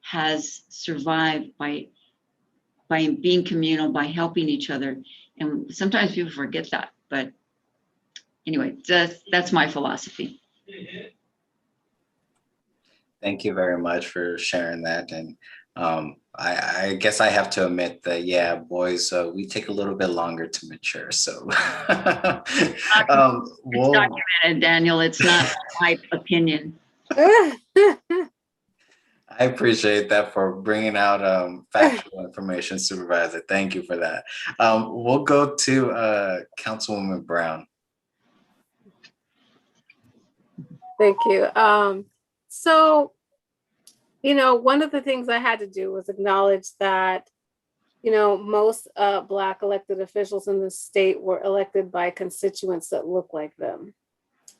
has survived by being communal, by helping each other. And sometimes people forget that, but anyway, that's my philosophy. Thank you very much for sharing that. And I guess I have to admit that, yeah, boys, we take a little bit longer to mature. So It's documented, Daniel. It's not my opinion. I appreciate that for bringing out factual information, Supervisor. Thank you for that. We'll go to Councilwoman Brown. Thank you. So, one of the things I had to do was acknowledge that, most Black elected officials in the state were elected by constituents that look like them.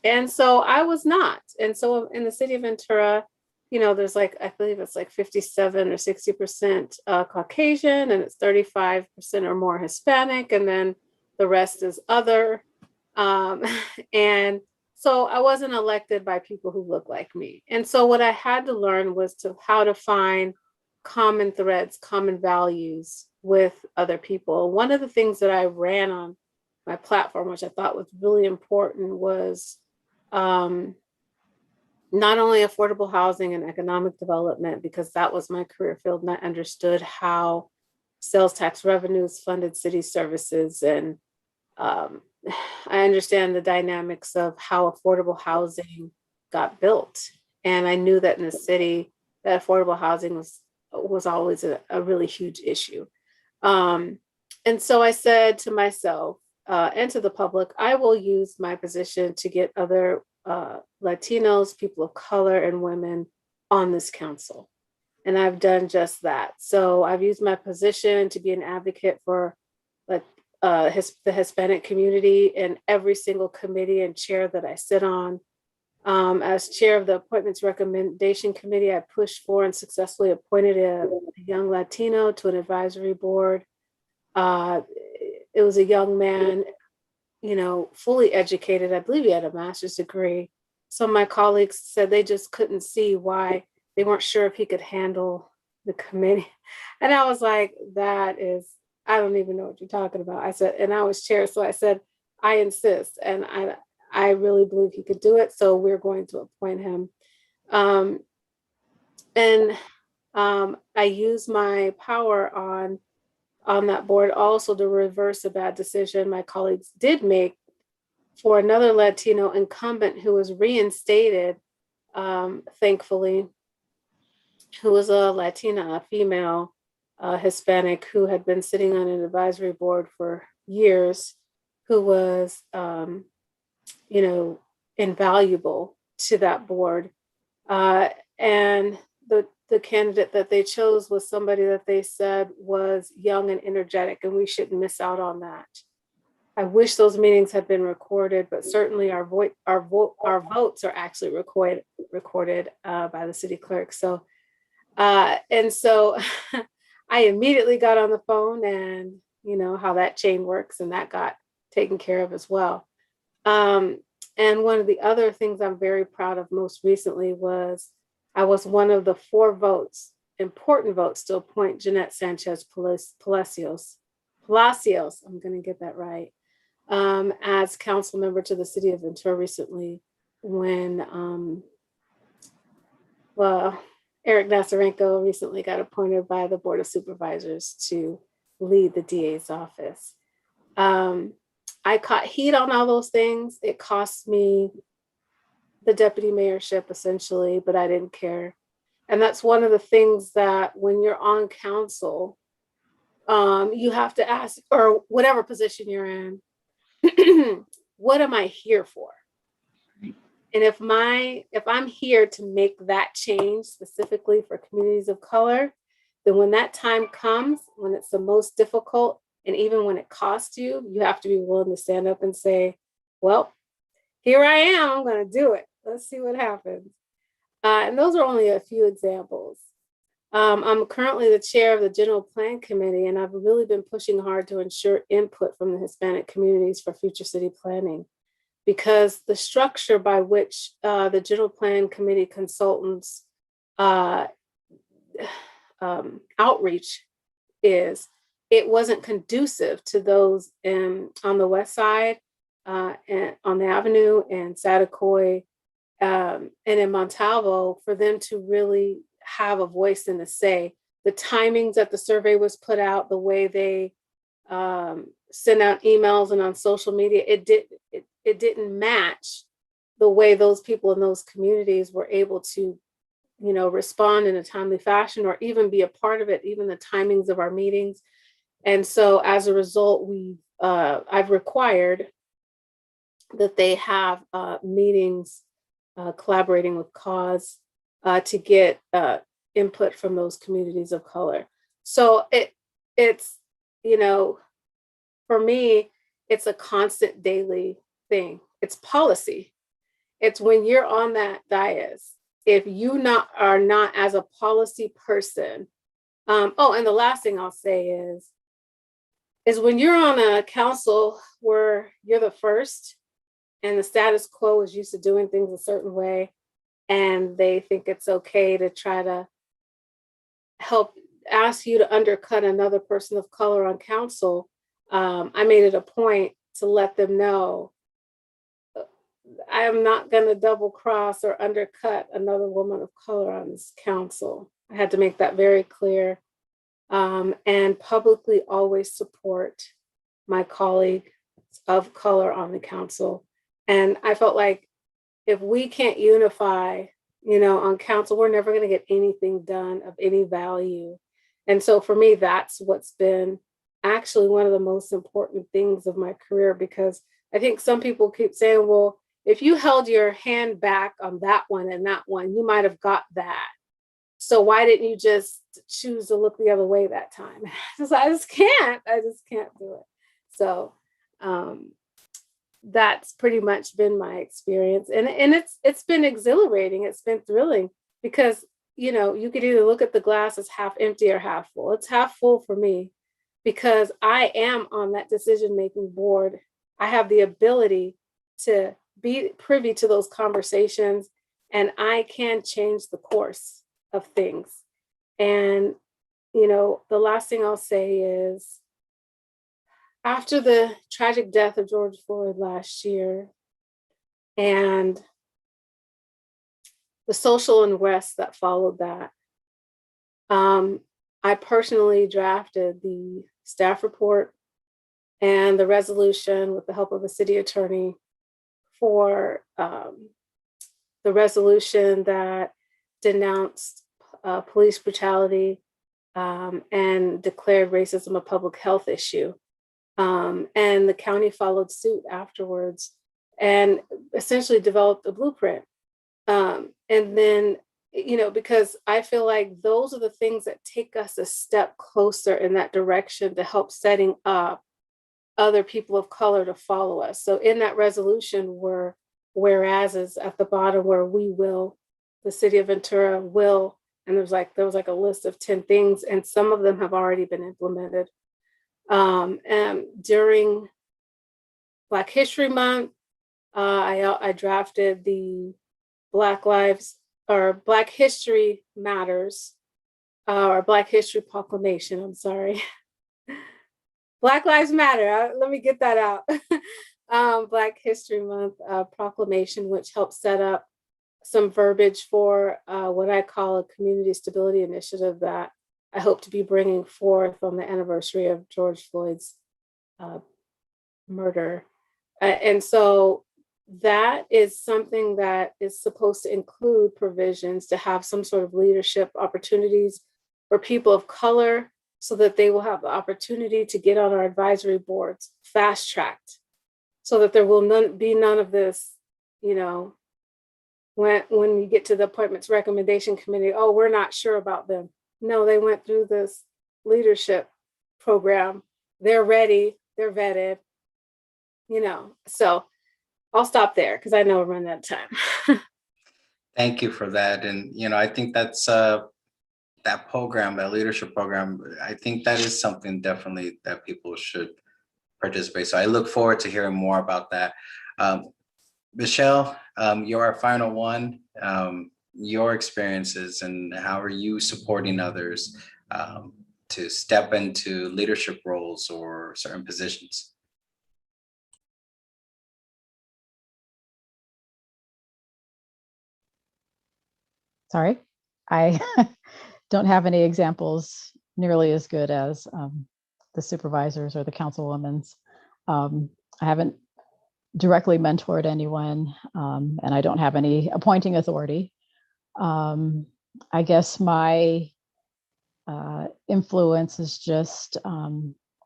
And so I was not. And so in the city of Ventura, there's I believe it's 57 or 60% Caucasian, and it's 35% or more Hispanic, and then the rest is other. And so I wasn't elected by people who look like me. And so what I had to learn was how to find common threads, common values with other people. One of the things that I ran on my platform, which I thought was really important, was not only affordable housing and economic development, because that was my career field, and I understood how sales tax revenues funded city services, and I understand the dynamics of how affordable housing got built. And I knew that in the city, that affordable housing was always a really huge issue. And so I said to myself and to the public, I will use my position to get other Latinos, people of color, and women on this council. And I've done just that. So I've used my position to be an advocate for the Hispanic community in every single committee and chair that I sit on. As chair of the Appointments Recommendation Committee, I pushed for and successfully appointed a young Latino to an advisory board. It was a young man, fully educated. I believe he had a master's degree. Some of my colleagues said they just couldn't see why. They weren't sure if he could handle the committee. And I was like, that is I don't even know what you're talking about. I said, and I was chair, so I said, I insist, and I really believe he could do it, so we're going to appoint him. And I use my power on that board also to reverse a bad decision my colleagues did make for another Latino incumbent who was reinstated, thankfully, who was a Latina, a female, Hispanic, who had been sitting on an advisory board for years, who was, invaluable to that board. And the candidate that they chose was somebody that they said was young and energetic, and we shouldn't miss out on that. I wish those meetings had been recorded, but certainly our votes are actually recorded by the city clerk. So, and so I immediately got on the phone, and you know how that chain works, and that got taken care of as well. And one of the other things I'm very proud of most recently was I was one of the 4 votes, important votes, to appoint Jeanette Sanchez Palacios, I'm going to get that right, as council member to the city of Ventura recently when, Eric Nasarenko recently got appointed by the Board of Supervisors to lead the DA's office. I caught heat on all those things. It cost me the deputy mayorship essentially, but I didn't care. And that's one of the things that when you're on council, you have to ask, or whatever position you're in, what am I here for? And if I'm here to make that change specifically for communities of color, then when that time comes, when it's the most difficult, and even when it costs you, you have to be willing to stand up and say, well, here I am, I'm going to do it. Let's see what happens. And those are only a few examples. I'm currently the chair of the General Plan Committee, and I've really been pushing hard to ensure input from the Hispanic communities for future city planning, because the structure by which the General Plan Committee consultants outreach is, it wasn't conducive to those on the west side, and on the avenue and Satacoy, and in Montalvo, for them to really have a voice and a say. The timings that the survey was put out, the way they send out emails and on social media, it didn't match the way those people in those communities were able to, respond in a timely fashion or even be a part of it, even the timings of our meetings. And so as a result, I've required that they have meetings collaborating with CAUSE to get input from those communities of color. So it's, for me, it's a constant daily thing. It's policy. It's when you're on that dais, if you are not as a policy person. And the last thing I'll say is when you're on a council where you're the first and the status quo is used to doing things a certain way, and they think it's okay to try to ask you to undercut another person of color on council, I made it a point to let them know I am not going to double cross or undercut another woman of color on this council. I had to make that very clear, and publicly always support my colleague of color on the council. And I felt like if we can't unify, on council, we're never going to get anything done of any value. And so for me, that's what's been actually one of the most important things of my career, because I think some people keep saying, well, if you held your hand back on that one and that one, you might have got that. So why didn't you just choose to look the other way that time? I just can't do it. So that's pretty much been my experience. And it's been exhilarating. It's been thrilling because, you could either look at the glass as half empty or half full. It's half full for me because I am on that decision-making board. I have the ability to be privy to those conversations, and I can change the course of things. And, the last thing I'll say is after the tragic death of George Floyd last year and the social unrest that followed that, I personally drafted the staff report and the resolution with the help of the city attorney for the resolution that denounced police brutality and declared racism a public health issue. And the county followed suit afterwards and essentially developed a blueprint. And then, because I feel like those are the things that take us a step closer in that direction to help setting up other people of color to follow us. So in that resolution were whereases at the bottom where we will, the city of Ventura will, and there was like a list of 10 things, and some of them have already been implemented. And during Black History Month, I drafted the Black History Matters, or Black History Proclamation, I'm sorry. Black Lives Matter, let me get that out. Black History Month proclamation, which helps set up some verbiage for what I call a community stability initiative that I hope to be bringing forth on the anniversary of George Floyd's murder. And so that is something that is supposed to include provisions to have some sort of leadership opportunities for people of color so that they will have the opportunity to get on our advisory boards fast tracked, so that there will be none of this, when you get to the appointments recommendation committee, oh, we're not sure about them. No, they went through this leadership program. They're ready, they're vetted, so I'll stop there because I know we're running out of time. Thank you for that. And, I think that's that program, that leadership program, I think that is something definitely that people should participate. So I look forward to hearing more about that. Michelle, you're our final one. Your experiences and how are you supporting others to step into leadership roles or certain positions? Sorry, I don't have any examples nearly as good as the supervisors or the councilwomen's. I haven't directly mentored anyone, and I don't have any appointing authority. I guess my influence is just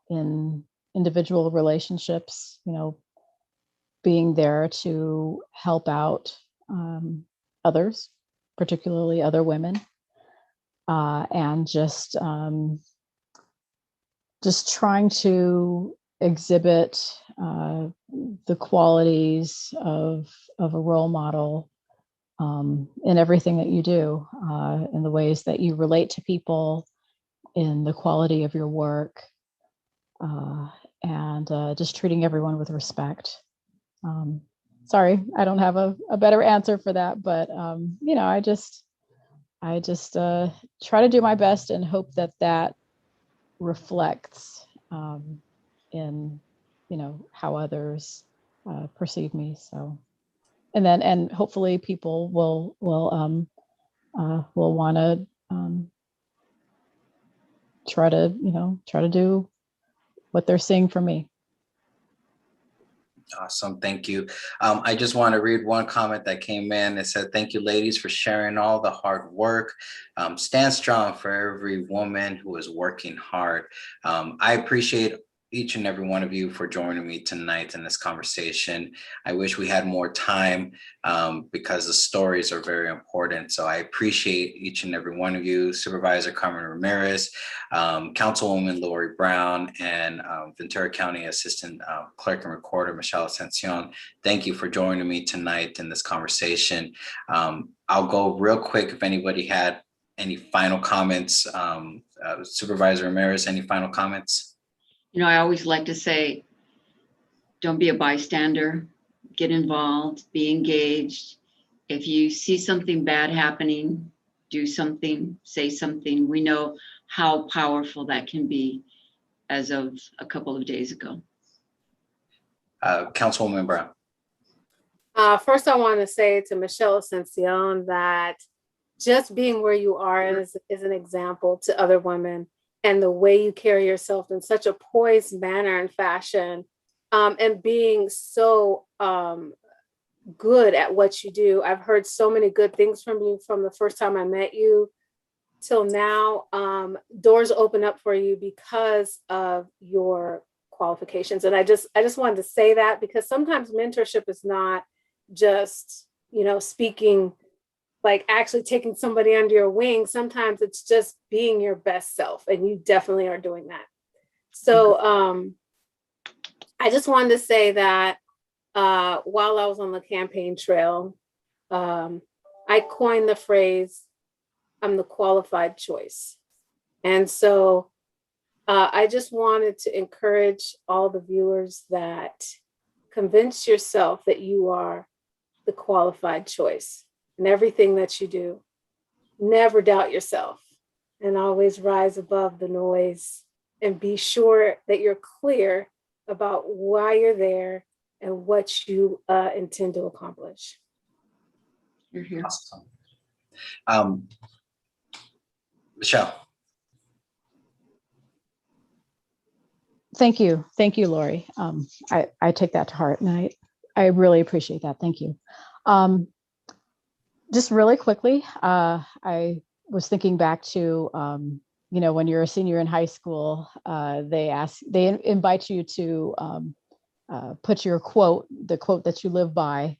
in individual relationships, being there to help out others, particularly other women, and just trying to exhibit the qualities of a role model in everything that you do, in the ways that you relate to people, in the quality of your work, and just treating everyone with respect. Sorry, I don't have a better answer for that, but I just try to do my best and hope that reflects in how others perceive me. So, and hopefully people will want to try to do what they're seeing from me. Awesome, thank you. I just want to read one comment that came in. It said, "Thank you, ladies, for sharing all the hard work. Stand strong for every woman who is working hard." I appreciate each and every one of you for joining me tonight in this conversation. I wish we had more time because the stories are very important. So I appreciate each and every one of you, Supervisor Carmen Ramirez, Councilwoman Lorrie Brown, and Ventura County Assistant Clerk and Recorder Michelle Ascencion. Thank you for joining me tonight in this conversation. I'll go real quick if anybody had any final comments. Supervisor Ramirez, any final comments? I always like to say, don't be a bystander, get involved, be engaged. If you see something bad happening, do something, say something. We know how powerful that can be as of a couple of days ago. Councilwoman Brown. First, I want to say to Michelle Ascencion that just being where you are is an example to other women, and the way you carry yourself in such a poised manner and fashion, and being so good at what you do. I've heard so many good things from you from the first time I met you till now. Doors open up for you because of your qualifications. And I just wanted to say that, because sometimes mentorship is not just, speaking, like actually taking somebody under your wing. Sometimes it's just being your best self, and you definitely are doing that. So I just wanted to say that while I was on the campaign trail, I coined the phrase, I'm the qualified choice. And so I just wanted to encourage all the viewers that convince yourself that you are the qualified choice in everything that you do. Never doubt yourself, and always rise above the noise, and be sure that you're clear about why you're there and what you intend to accomplish. You're here. Awesome. Michelle. Thank you, Lorrie. I take that to heart, and I really appreciate that. Thank you. Just really quickly, I was thinking back to when you're a senior in high school, they invite you to put your quote, the quote that you live by,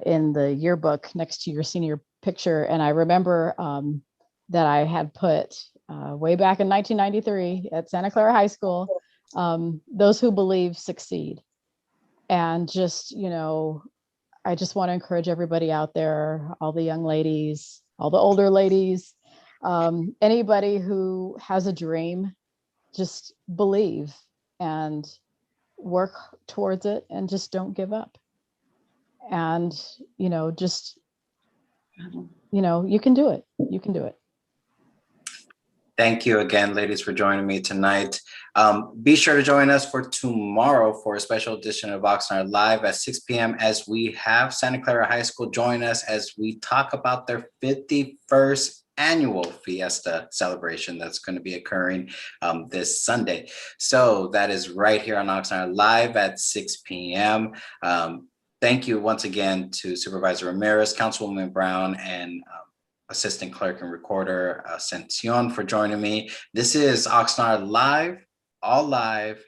in the yearbook next to your senior picture. And I remember that I had put way back in 1993 at Santa Clara High School, those who believe succeed. And just, I just want to encourage everybody out there, all the young ladies, all the older ladies, anybody who has a dream, just believe and work towards it, and just don't give up. And, just, you can do it. You can do it. Thank you again, ladies, for joining me tonight. Be sure to join us for tomorrow for a special edition of Oxnard Live at 6 p.m. as we have Santa Clara High School join us as we talk about their 51st annual fiesta celebration that's going to be occurring this Sunday. So that is right here on Oxnard Live at 6 p.m. Thank you once again to Supervisor Ramirez, Councilwoman Brown, and Assistant Clerk and Recorder Ascencion for joining me. This is Oxnard Live, all live